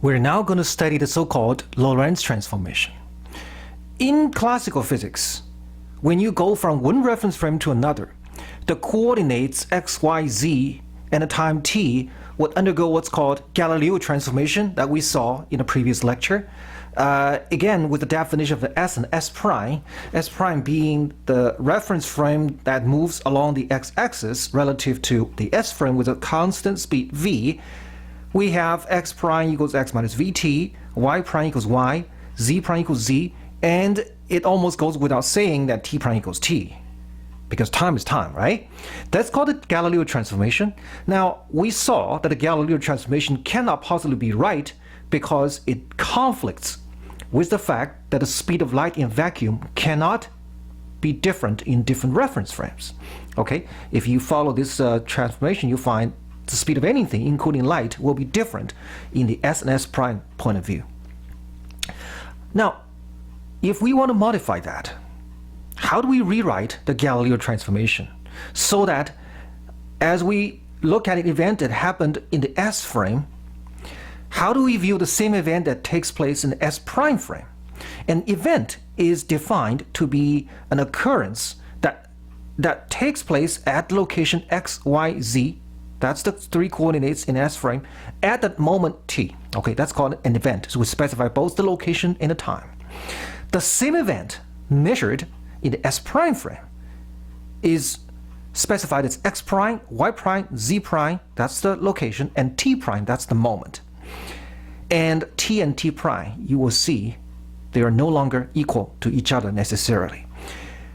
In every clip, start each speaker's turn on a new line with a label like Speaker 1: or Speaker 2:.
Speaker 1: We're now going to study the so-called Lorentz transformation. In classical physics, when you go from one reference frame to another, the coordinates x, y, z and the time t would undergo what's called Galileo transformation that we saw in a previous lecture. Again, with the definition of the S and S prime being the reference frame that moves along the x-axis relative to the S frame with a constant speed v. We have x prime equals x minus vt, y prime equals y, z prime equals z, and it almost goes without saying that t prime equals t, because time is time, right? That's called the Galileo transformation. Now, we saw that the Galileo transformation cannot possibly be right because it conflicts with the fact that the speed of light in vacuum cannot be different in different reference frames. Okay, if you follow this transformation, you find the speed of anything, including light, will be different in the S and S prime point of view. Now, if we want to modify that, how do we rewrite the Galileo transformation so that as we look at an event that happened in the S frame, how do we view the same event that takes place in the S prime frame? An event is defined to be an occurrence that takes place at the location x, y, z. That's the three coordinates in S frame at that moment t. Okay, that's called an event. So we specify both the location and the time. The same event measured in the S prime frame is specified as x prime, y prime, z prime, that's the location, and t prime, that's the moment. And t and t prime, you will see they are no longer equal to each other necessarily.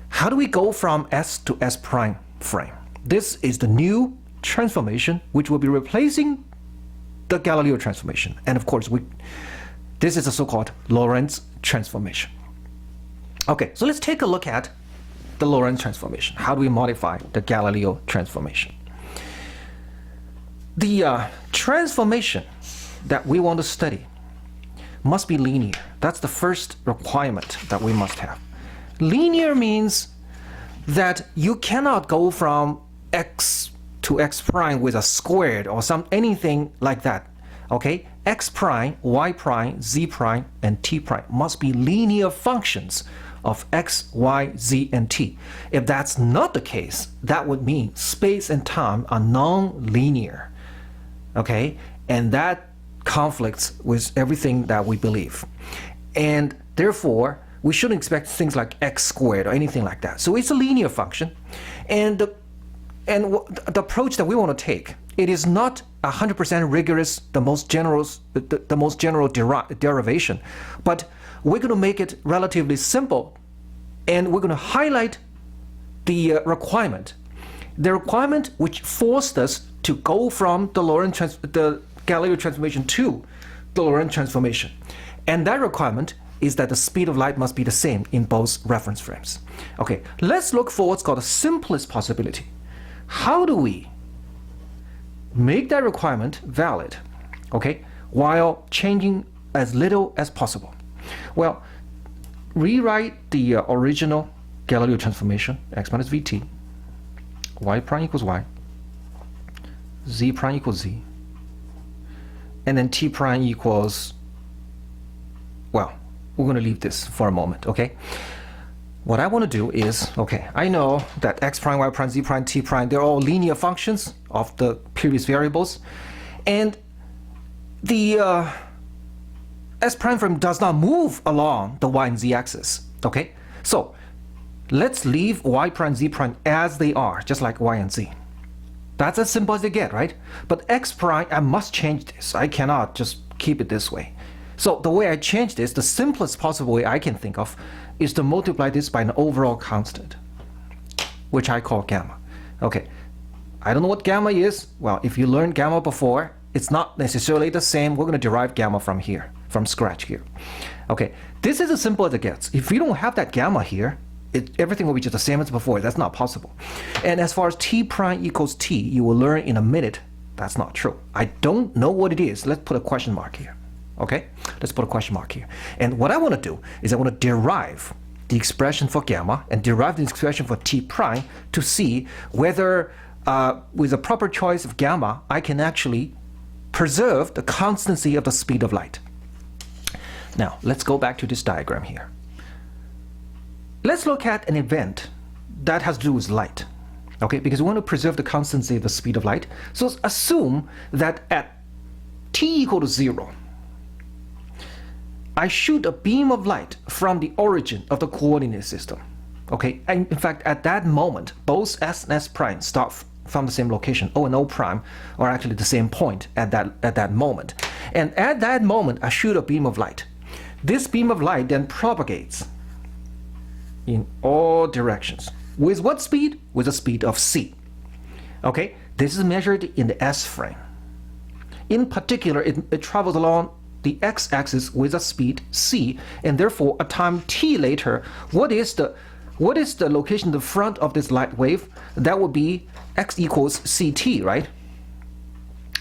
Speaker 1: How do we go from S to S prime frame? This is the new transformation which will be replacing the Galileo transformation. And of course, this is a so-called Lorentz transformation. Okay, so let's take a look at the Lorentz transformation. How do we modify the Galileo transformation? The transformation that we want to study must be linear. That's the first requirement that we must have. Linear means that you cannot go from x to x prime with a squared or anything like that. Okay, x prime, y prime, z prime, and t prime must be linear functions of x, y, z, and t. If that's not the case, that would mean space and time are non-linear. Okay, and that conflicts with everything that we believe. And therefore, we shouldn't expect things like x squared or anything like that. So it's a linear function. And the approach that we want to take, it is not 100% rigorous, the most general derivation, but we're going to make it relatively simple, and we're going to highlight the requirement which forced us to go from the Galileo transformation to the Lorentz transformation. And that requirement is that the speed of light must be the same in both reference frames. Okay, let's look for what's called the simplest possibility. How do we make that requirement valid, okay, while changing as little as possible? Well, rewrite the original Galileo transformation, x minus vt, y prime equals y, z prime equals z, and then t prime equals, well, we're going to leave this for a moment, okay? What I want to do is, okay, I know that x prime, y prime, z prime, t prime, they're all linear functions of the previous variables, and the S prime frame does not move along the y and z axis, okay? So let's leave y prime, z prime as they are, just like y and z. That's as simple as they get, right? But x prime, I must change this. I cannot just keep it this way. So the way I change this, the simplest possible way I can think of, is to multiply this by an overall constant, which I call gamma. Okay, I don't know what gamma is. Well, if you learned gamma before, it's not necessarily the same. We're going to derive gamma from here, from scratch here. Okay, this is as simple as it gets. If you don't have that gamma here, everything will be just the same as before. That's not possible. And as far as t prime equals t, you will learn in a minute that's not true. I don't know what it is. Let's put a question mark here. Okay, let's put a question mark here. And what I want to do is I want to derive the expression for gamma and derive the expression for t prime to see whether with a proper choice of gamma I can actually preserve the constancy of the speed of light. Now, let's go back to this diagram here. Let's look at an event that has to do with light, okay? Because we want to preserve the constancy of the speed of light. So assume that at t equal to 0, I shoot a beam of light from the origin of the coordinate system, okay? And in fact, at that moment, both s and s prime start from the same location. O and O prime are actually the same point at that moment. And at that moment, I shoot a beam of light. This beam of light then propagates in all directions. With what speed? With the speed of c. Okay, this is measured in the s frame. In particular, it travels along the x-axis with a speed c, and therefore a time t later, what is the location in the front of this light wave? That would be x equals ct, right?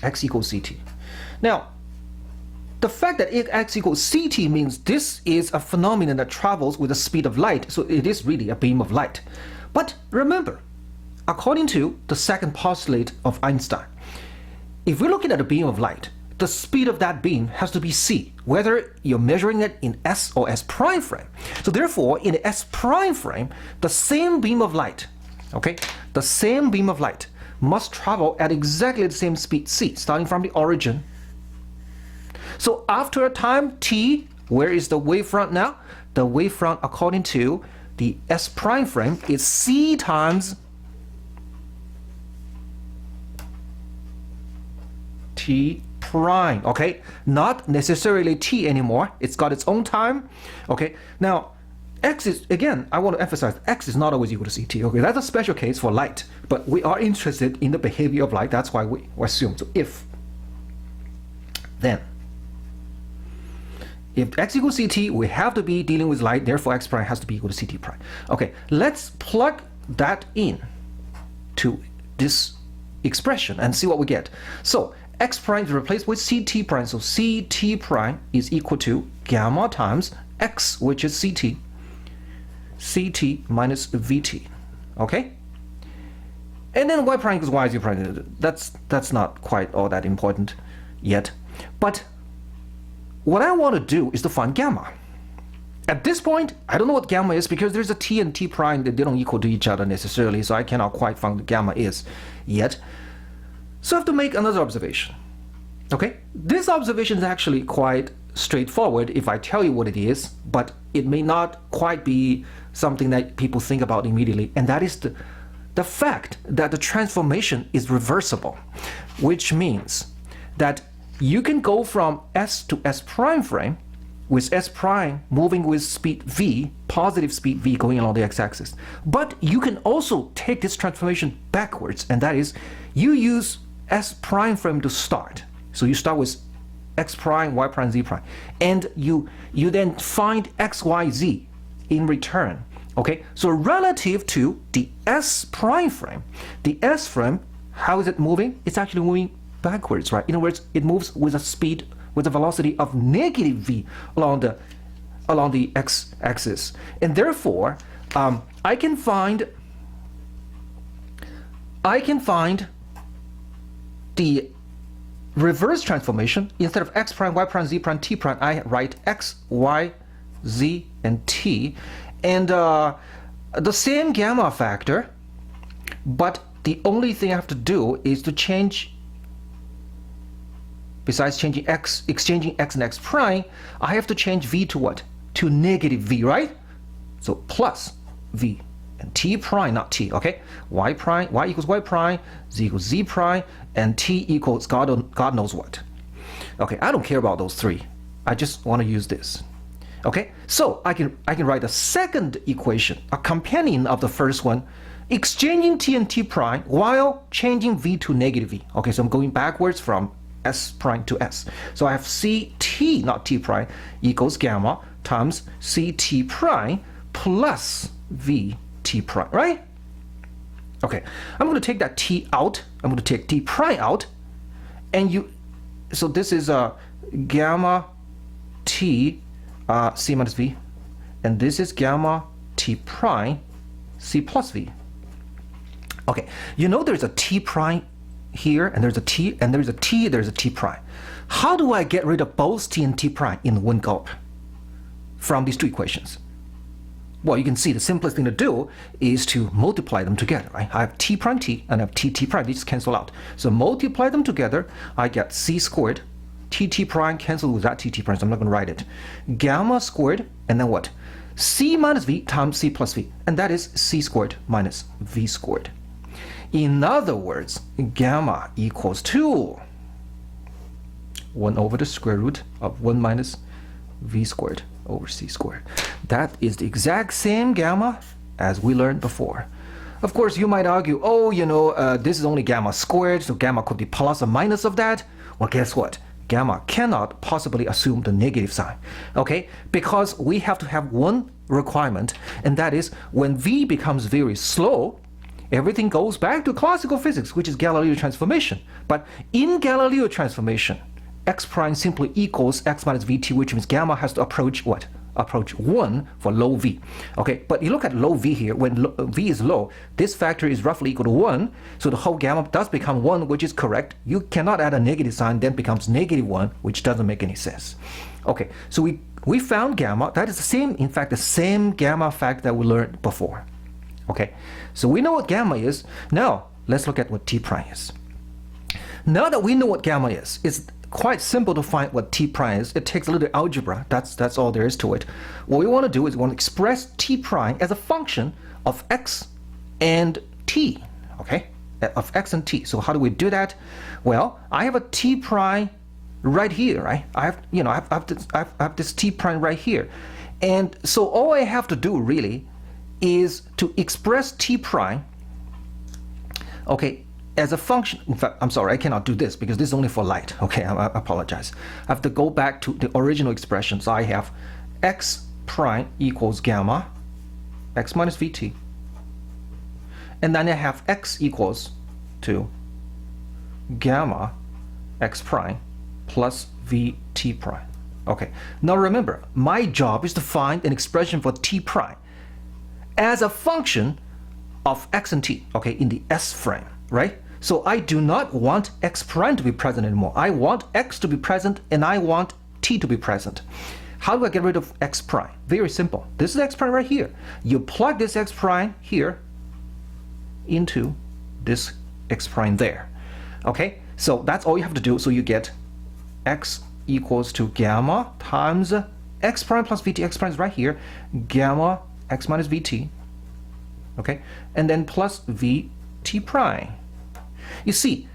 Speaker 1: X equals ct. Now, the fact that x equals ct means this is a phenomenon that travels with the speed of light, so it is really a beam of light. But remember, according to the second postulate of Einstein, if we're looking at a beam of light, the speed of that beam has to be c, whether you're measuring it in s or s prime frame. So therefore, in the s prime frame, the same beam of light, okay, the same beam of light must travel at exactly the same speed c, starting from the origin. So after a time t, where is the wavefront now? The wavefront, according to the s prime frame, is c times t prime, okay? Not necessarily t anymore. It's got its own time, okay? Now, x is, again, I want to emphasize, x is not always equal to ct, okay? That's a special case for light, but we are interested in the behavior of light. That's why we assume. So if, then, if x equals ct, we have to be dealing with light, therefore x prime has to be equal to ct prime. Okay, let's plug that in to this expression and see what we get. So x prime is replaced with ct prime, so ct prime is equal to gamma times x, which is ct minus vt, okay? And then y prime equals y z prime. That's not quite all that important yet, but what I want to do is to find gamma. At this point, I don't know what gamma is because there's a t and t prime that they don't equal to each other necessarily, so I cannot quite find what gamma is yet. So I have to make another observation. Okay? This observation is actually quite straightforward if I tell you what it is, but it may not quite be something that people think about immediately, and that is the fact that the transformation is reversible, which means that you can go from s to s prime frame with s prime moving with speed v, positive speed v going along the x-axis. But you can also take this transformation backwards, and that is you use s prime frame to start. So you start with x prime, y prime, z prime, and you then find x, y, z in return. Okay, so relative to the s prime frame, the s frame, how is it moving? It's actually moving backwards, right? In other words, it moves with a speed, with a velocity of negative v along the x-axis, and therefore I can find the reverse transformation. Instead of x prime, y prime, z prime, t prime, I write x, y, z, and t, and the same gamma factor, but the only thing I have to do is to change, besides changing x, exchanging x and x prime, I have to change v to what? To negative v, right? So plus v and t prime, not t, okay? Y prime, y equals y prime, z equals z prime, and t equals God knows what. Okay, I don't care about those three. I just want to use this. Okay, so I can write a second equation, a companion of the first one, exchanging t and t prime while changing v to negative v. Okay, so I'm going backwards from s prime to s. So I have ct, not t prime, equals gamma times ct prime plus vt prime, right? Okay, I'm going to take that t out. I'm going to take t prime out, and so this is gamma t c minus v, and this is gamma t prime c plus v. Okay, you know there's a t prime here, and there's a t, and there's a t, there's a t prime. How do I get rid of both t and t prime in one gulp from these two equations? Well, you can see the simplest thing to do is to multiply them together, right? I have t prime t and I have t prime. These cancel out. So multiply them together, I get c squared. T prime cancel with that t prime, so I'm not going to write it. Gamma squared, and then what? C minus v times c plus v, and that is c squared minus v squared. In other words, gamma equals 2. 1 over the square root of 1 minus v squared over c squared. That is the exact same gamma as we learned before. Of course, you might argue, oh, this is only gamma squared, so gamma could be plus or minus of that. Well, guess what? Gamma cannot possibly assume the negative sign, okay? Because we have to have one requirement, and that is when v becomes very slow, everything goes back to classical physics, which is Galileo transformation. But in Galileo transformation, x prime simply equals x minus vt, which means gamma has to approach what? Approach 1 for low v. Okay, but you look at low v here, when v is low, this factor is roughly equal to 1, so the whole gamma does become 1, which is correct. You cannot add a negative sign, then becomes negative 1, which doesn't make any sense. Okay, so we found gamma. That is the same, in fact, the same gamma fact that we learned before. Okay, so we know what gamma is. Now, let's look at what t prime is. Now that we know what gamma is, it's quite simple to find what t prime is. It takes a little algebra. That's all there is to it. What we want to do is we want to express t prime as a function of x and t, okay? Of x and t. So how do we do that? Well, I have a t prime right here, right? I have this t prime right here. And so all I have to do really is to express t prime, okay, as a function. In fact, I'm sorry, I cannot do this because this is only for light. Okay, I apologize. I have to go back to the original expression. So I have x prime equals gamma, x minus vt. And then I have x equals to gamma x prime plus vt prime. Okay, now remember, my job is to find an expression for t prime as a function of x and t, okay, in the S frame, right? So I do not want x prime to be present anymore. I want x to be present and I want t to be present. How do I get rid of x prime? Very simple. This is x prime right here. You plug this x prime here into this x prime there. Okay, so that's all you have to do. So you get x equals to gamma times x prime plus vt. X prime is right here. Gamma x minus vt. Okay, and then plus vt prime. You see,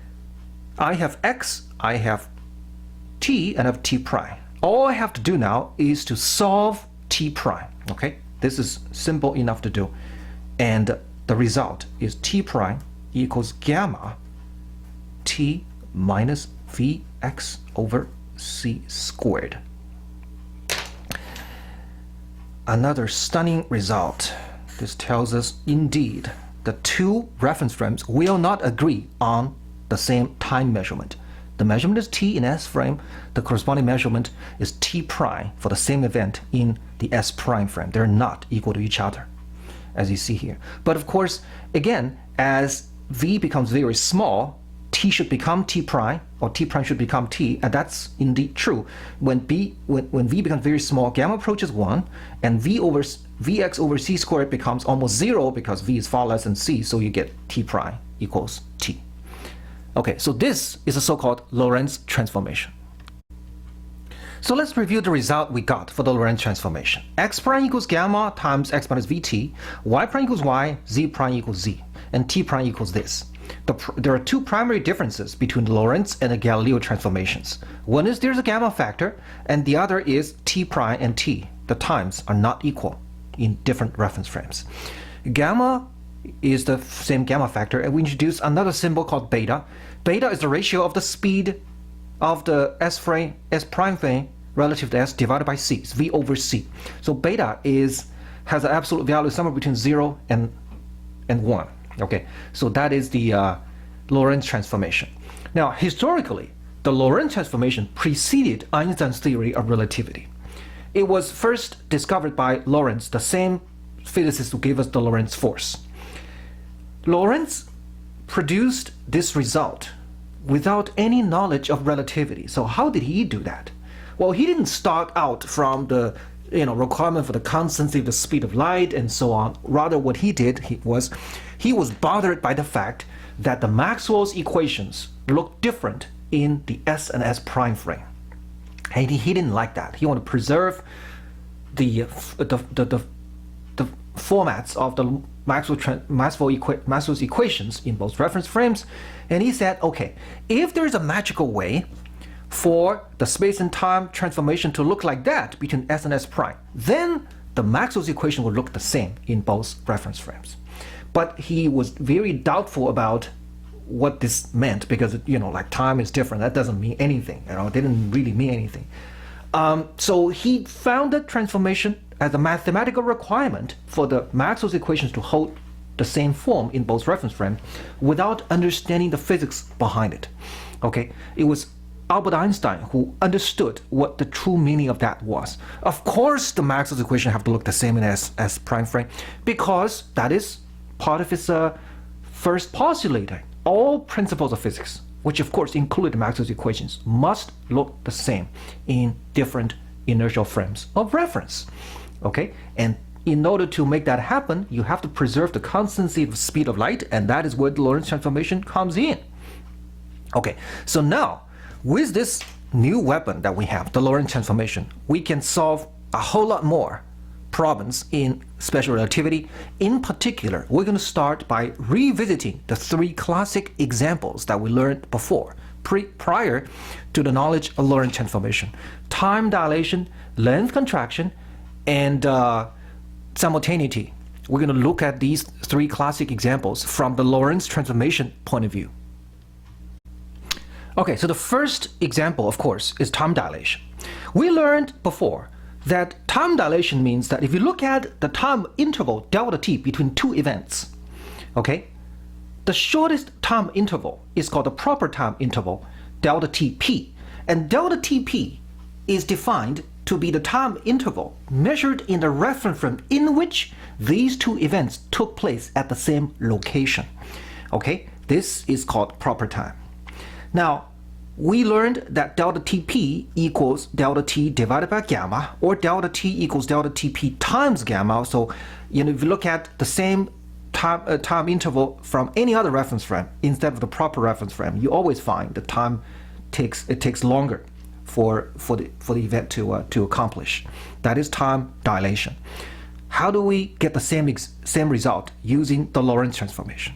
Speaker 1: I have x, I have t, and I have t prime. All I have to do now is to solve t prime. Okay, this is simple enough to do. And the result is t prime equals gamma t minus vx over c squared. Another stunning result. This tells us indeed the two reference frames will not agree on the same time measurement. The measurement is t in S frame. The corresponding measurement is t prime for the same event in the S prime frame. They're not equal to each other, as you see here. But of course, again, as v becomes very small, t should become t prime, or t prime should become t, and that's indeed true. When v becomes very small, gamma approaches 1, and vx over c squared becomes almost 0 because v is far less than c, so you get t prime equals t. Okay, so this is a so-called Lorentz transformation. So let's review the result we got for the Lorentz transformation. X prime equals gamma times x minus vt, y prime equals y, z prime equals z, and t prime equals this. There are two primary differences between the Lorentz and the Galileo transformations. One is there's a gamma factor, and the other is t prime and t. The times are not equal in different reference frames. Gamma is the same gamma factor, and we introduce another symbol called beta. Beta is the ratio of the speed of the S prime frame relative to S divided by c. It's v over c. So beta has an absolute value somewhere between 0 and 1. Okay, so that is the Lorentz transformation. Now, historically, the Lorentz transformation preceded Einstein's theory of relativity. It was first discovered by Lorentz, the same physicist who gave us the Lorentz force. Lorentz produced this result without any knowledge of relativity. So how did he do that? Well, he didn't start out from the requirement for the constancy of the speed of light and so on. Rather, what he did he was bothered by the fact that the Maxwell's equations look different in the S and S prime frame. And he didn't like that. He wanted to preserve the formats of the Maxwell's equations in both reference frames. And he said, okay, if there's a magical way for the space and time transformation to look like that between S and S prime, then the Maxwell's equation will look the same in both reference frames. But he was very doubtful about what this meant because, like time is different. That doesn't mean anything. It didn't really mean anything. So he found that transformation as a mathematical requirement for the Maxwell's equations to hold the same form in both reference frames without understanding the physics behind it. Okay, it was Albert Einstein who understood what the true meaning of that was. Of course, the Maxwell's equation have to look the same in S prime frame because that is part of his first postulating. All principles of physics, which of course include the Maxwell's equations, must look the same in different inertial frames of reference. Okay, and in order to make that happen, you have to preserve the constancy of speed of light, and that is where the Lorentz transformation comes in. Okay, so now with this new weapon that we have, the Lorentz transformation, we can solve a whole lot more problems in special relativity. In particular, we're going to start by revisiting the three classic examples that we learned before, prior to the knowledge of Lorentz transformation: time dilation, length contraction, and simultaneity. We're going to look at these three classic examples from the Lorentz transformation point of view. Okay, so the first example, of course, is time dilation. We learned before that time dilation means that if you look at the time interval delta t between two events, okay, the shortest time interval is called the proper time interval, delta tp, and delta tp is defined to be the time interval measured in the reference frame in which these two events took place at the same location. Okay, this is called proper time. Now, we learned that delta Tp equals delta T divided by gamma, or delta T equals delta Tp times gamma. So, if you look at the same time interval from any other reference frame instead of the proper reference frame, you always find the time takes longer for the event to accomplish. That is time dilation. How do we get the same result using the Lorentz transformation?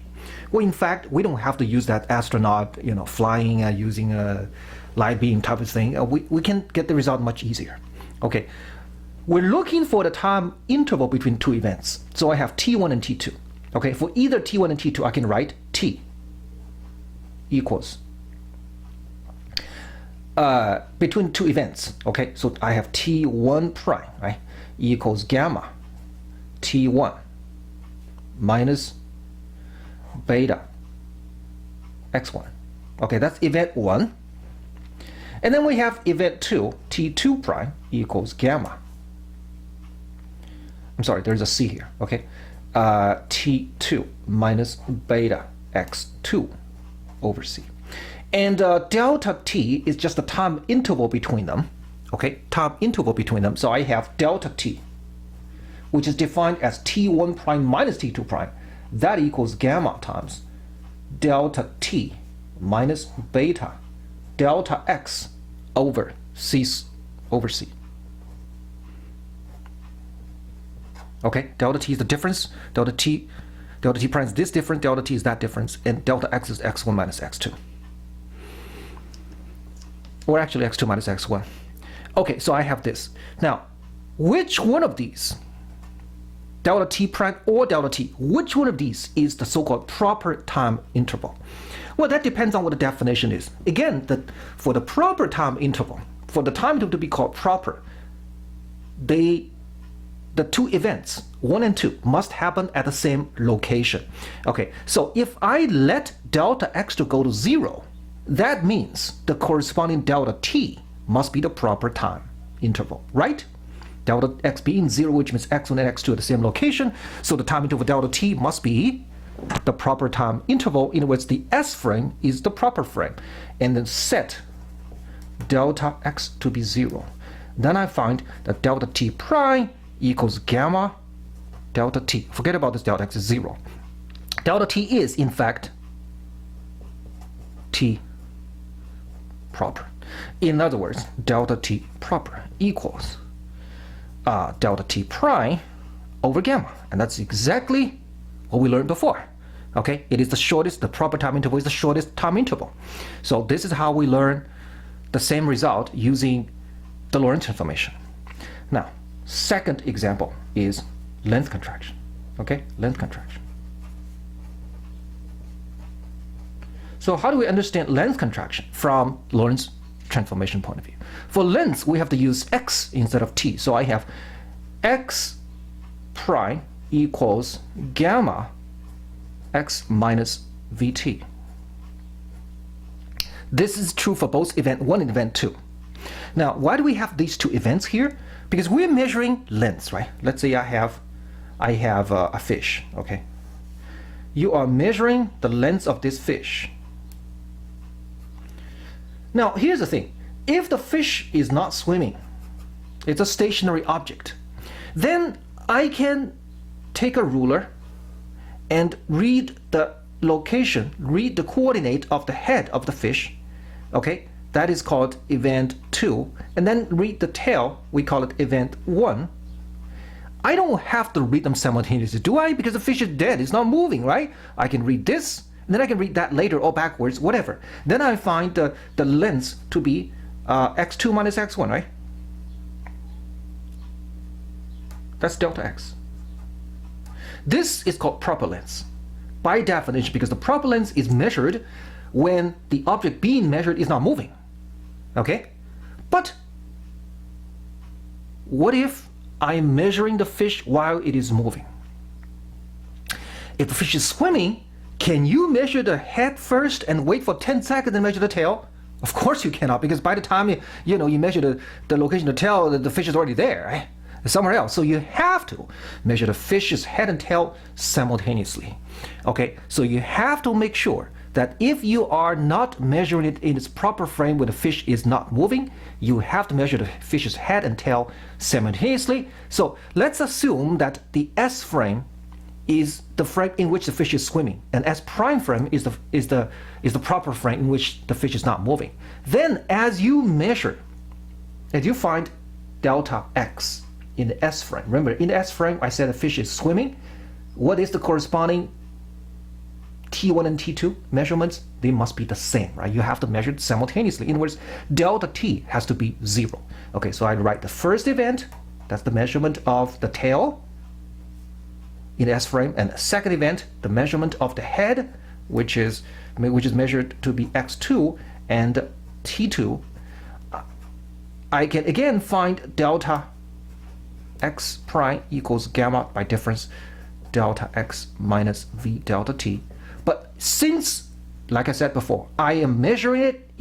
Speaker 1: Well, in fact, we don't have to use that astronaut, flying using a light beam type of thing. We can get the result much easier. Okay, we're looking for the time interval between two events. So I have T1 and T2. Okay, for either T1 and T2, I can write T equals between two events. Okay, so I have T1 prime, right, equals gamma T1 minus beta x1. Okay, that's event 1. And then we have event 2, T2 prime equals gamma. I'm sorry, there's a C here. Okay, T2 minus beta x2 over C. And delta T is just the time interval between them. Okay, time interval between them. So I have delta T, which is defined as T1 prime minus T2 prime. That equals gamma times delta T minus beta delta X over C. Okay, delta T is the difference. Delta T prime is this difference, delta T is that difference, and delta X is X1 minus X2. Or actually X2 minus X1. Okay, so I have this. Now, which one of these, delta T prime or delta T, which one of these is the so-called proper time interval? Well, that depends on what the definition is. Again, for the proper time interval, for the time interval to be called proper, the two events, 1 and 2, must happen at the same location. Okay, so if I let delta X to go to 0, that means the corresponding delta T must be the proper time interval, right? Delta X being 0, which means X1 and X2 at the same location, so the time interval delta T must be the proper time interval in which the S frame is the proper frame, and then set delta x to be 0. Then I find that delta t prime equals gamma delta t. Forget about this delta x is 0. Delta t is, in fact, t proper. In other words, delta t proper equals delta t prime over gamma. And that's exactly what we learned before. Okay, it is the shortest, the proper time interval is the shortest time interval. So this is how we learn the same result using the Lorentz transformation. Now, second example is length contraction. Okay, length contraction. So how do we understand length contraction from Lorentz transformation point of view? For length, we have to use x instead of t. So I have x prime equals gamma x minus vt. This is true for both event 1 and event 2. Now, why do we have these two events here? Because we're measuring lengths, right? Let's say I have a fish, okay? You are measuring the length of this fish. Now, here's the thing. If the fish is not swimming, it's a stationary object, then I can take a ruler and read the location, read the coordinate of the head of the fish, okay? That is called event 2. And then read the tail, we call it event 1. I don't have to read them simultaneously, do I? Because the fish is dead, it's not moving, right? I can read this, and then I can read that later or backwards, whatever. Then I find the length to be x2 minus x1, right? That's delta x. This is called proper length by definition, because the proper length is measured when the object being measured is not moving. Okay? But what if I'm measuring the fish while it is moving? If the fish is swimming, can you measure the head first and wait for 10 seconds and measure the tail? Of course you cannot, because by the time you measure the location of the tail, the fish is already there, right? Somewhere else. So you have to measure the fish's head and tail simultaneously. Okay, so you have to make sure that if you are not measuring it in its proper frame when the fish is not moving, you have to measure the fish's head and tail simultaneously. So let's assume that the S frame is the frame in which the fish is swimming, and S prime frame is the proper frame in which the fish is not moving. Then as you measure, as you find delta x in the S frame. Remember, in the S frame, I said the fish is swimming. What is the corresponding T1 and T2 measurements? They must be the same, right? You have to measure it simultaneously. In other words, delta T has to be 0. Okay, so I write the first event, that's the measurement of the tail in the S frame, and the second event, the measurement of the head, which is measured to be x2, and T2. I can again find delta x prime equals gamma by difference delta x minus v delta t. But since, like I said before, I am measuring it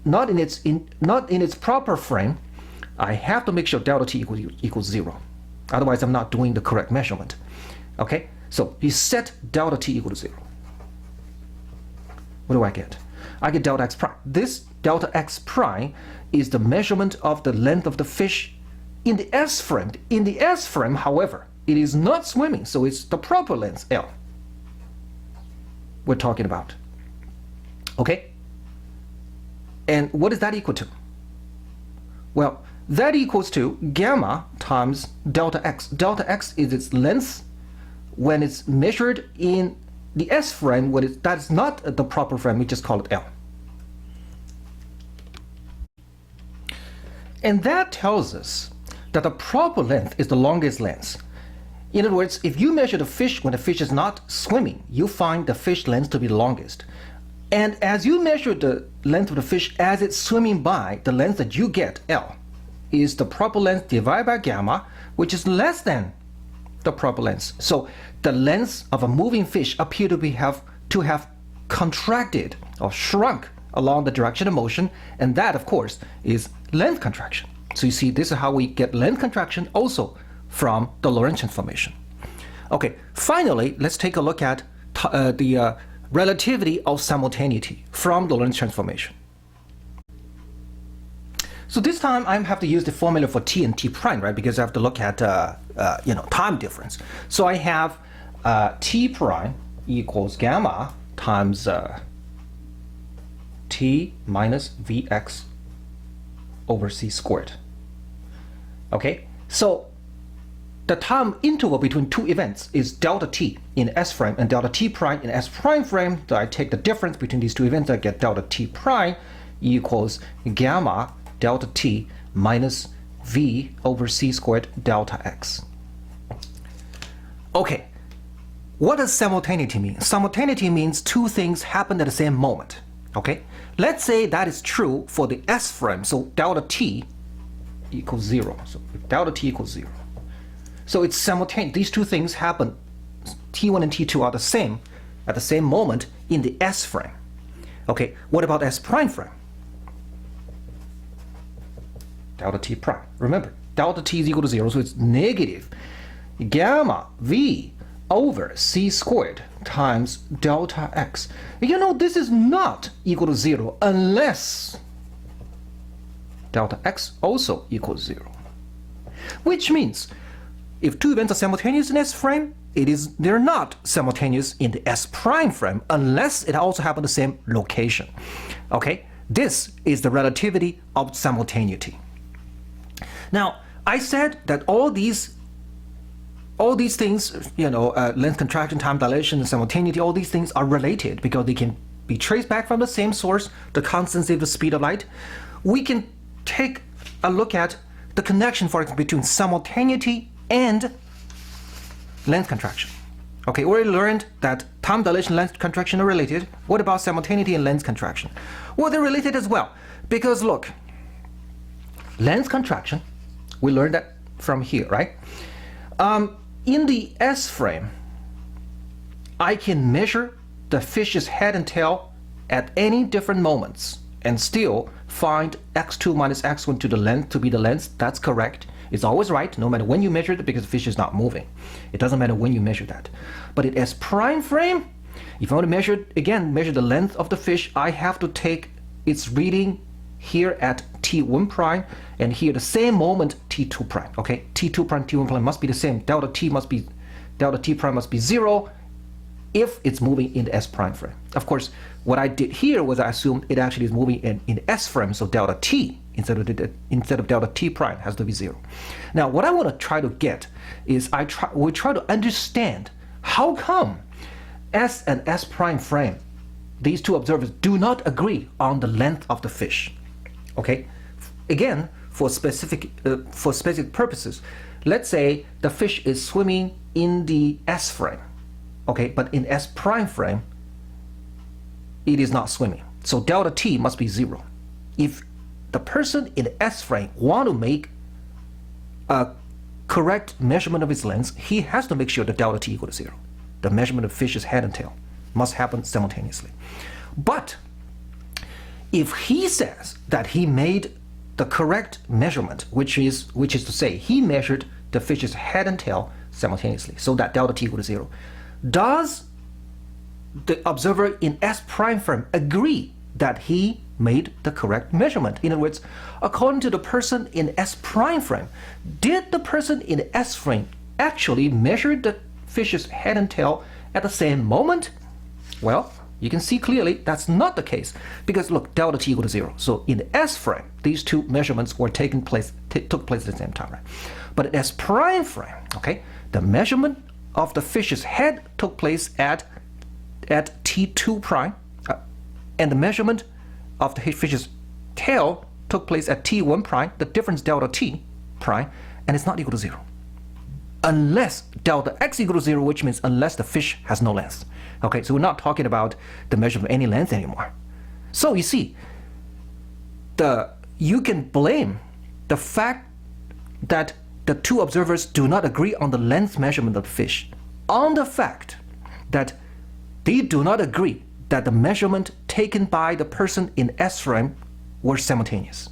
Speaker 1: not in its proper frame, I have to make sure delta t equals 0. Otherwise, I'm not doing the correct measurement. Okay, so you set delta t equal to 0. What do I get? I get delta x prime. This delta x prime is the measurement of the length of the fish in the S frame. In the S frame, however, it is not swimming, so it's the proper length, L, we're talking about. Okay? And what is that equal to? Well, that equals to gamma times delta x. Delta x is its length when it's measured in the S frame. When that's not the proper frame, we just call it L. And that tells us that the proper length is the longest length. In other words, if you measure the fish when the fish is not swimming, you find the fish length to be the longest. And as you measure the length of the fish as it's swimming by, the length that you get, L, is the proper length divided by gamma, which is less than the proper length. So the length of a moving fish appear to have contracted or shrunk along the direction of motion, and that, of course, is length contraction. So you see, this is how we get length contraction also from the Lorentz transformation. Okay, finally, let's take a look at the relativity of simultaneity from the Lorentz transformation. So this time I have to use the formula for t and t prime, right? Because I have to look at time difference. So I have t prime equals gamma times t minus vx over c squared. Okay, so the time interval between two events is delta t in S frame and delta t prime in S prime frame. So I take the difference between these two events, I get delta t prime equals gamma delta t minus v over c squared delta x. Okay, what does simultaneity mean? Simultaneity means two things happen at the same moment. Okay, let's say that is true for the S frame, so delta t equals 0. So if delta t equals 0. So it's simultaneous. These two things happen, t1 and t2 are the same at the same moment in the S frame. Okay, what about S prime frame? Delta t prime. Remember, delta t is equal to 0, so it's negative gamma v over c squared times delta x. You know, this is not equal to 0 unless delta x also equals 0. Which means if two events are simultaneous in S frame, they're not simultaneous in the S prime frame unless it also happens the same location. Okay, this is the relativity of simultaneity. Now, I said that all these things, length contraction, time dilation, and simultaneity, all these things are related because they can be traced back from the same source, the constancy of the speed of light. We can take a look at the connection, for example, between simultaneity and length contraction. Okay, we already learned that time dilation and length contraction are related. What about simultaneity and length contraction? Well, they're related as well. Because look, length contraction, we learned that from here, right? In the S frame, I can measure the fish's head and tail at any different moments and still find x2 minus x1 to the length to be the length. That's correct. It's always right, no matter when you measure it, because the fish is not moving. It doesn't matter when you measure that. But in S prime frame, if I want to measure the length of the fish, I have to take its reading here at t1 prime and here the same moment t2 prime. Okay, t2 prime, t1 prime must be the same. Delta t prime must be 0 if it's moving in the S prime frame. Of course, what I did here was I assumed it actually is moving in S frame, so delta t instead of delta t prime has to be 0. Now, what I want to try to get is we try to understand how come S and S prime frame, these two observers do not agree on the length of the fish. Okay, again, for specific purposes, let's say the fish is swimming in the S frame. Okay, but in S prime frame, it is not swimming. So delta t must be 0. If the person in S frame want to make a correct measurement of its length, he has to make sure that delta t equal to 0. The measurement of fish's head and tail must happen simultaneously. But if he says that he made the correct measurement, which is to say he measured the fish's head and tail simultaneously, so that delta t equal to 0, does the observer in S prime frame agree that he made the correct measurement? In other words, according to the person in S prime frame, did the person in S frame actually measure the fish's head and tail at the same moment? Well, you can see clearly that's not the case, because look, delta t equal to 0. So in the S frame, these two measurements were took place at the same time, right? But in S prime frame, okay, the measurement of the fish's head took place at t2 prime, and the measurement of the fish's tail took place at t1 prime, the difference delta t prime, and it's not equal to 0. Unless delta x equal to 0, which means unless the fish has no length. Okay, so we're not talking about the measurement of any length anymore. So you see, you can blame the fact that the two observers do not agree on the length measurement of the fish on the fact that they do not agree that the measurement taken by the person in S frame were simultaneous.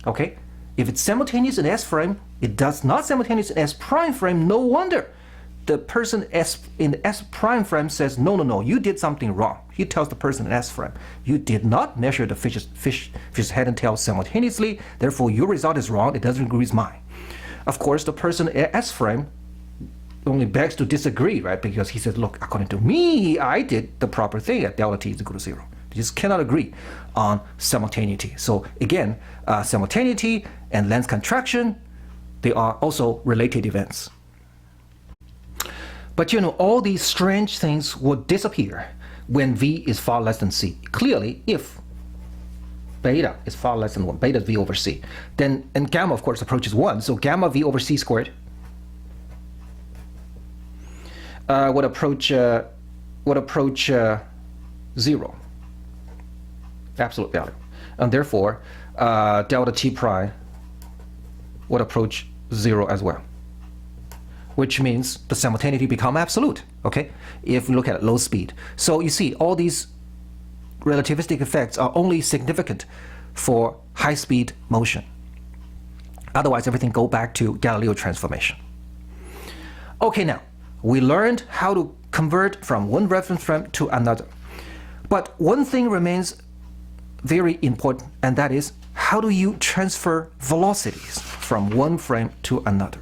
Speaker 1: Okay? If it's simultaneous in S frame, it does not simultaneous in S prime frame. No wonder the person in the S prime frame says, no, no, no, you did something wrong. He tells the person in S frame, you did not measure the fish's head and tail simultaneously, therefore your result is wrong, it doesn't agree with mine. Of course, the person in S frame only begs to disagree, right? Because he says, look, according to me, I did the proper thing at delta t is equal to 0. They just cannot agree on simultaneity. So again, simultaneity and length contraction, they are also related events. But you know, all these strange things will disappear when V is far less than C. Clearly, if beta is far less than 1, beta is V over C, then, and gamma of course approaches 1, so gamma V over C squared would approach 0, absolute value. And therefore, delta T prime would approach 0 as well, which means the simultaneity become absolute, okay, if we look at low speed. So you see, all these relativistic effects are only significant for high-speed motion. Otherwise, everything go back to Galileo transformation. Okay, now, we learned how to convert from one reference frame to another. But one thing remains very important, and that is, how do you transfer velocities from one frame to another?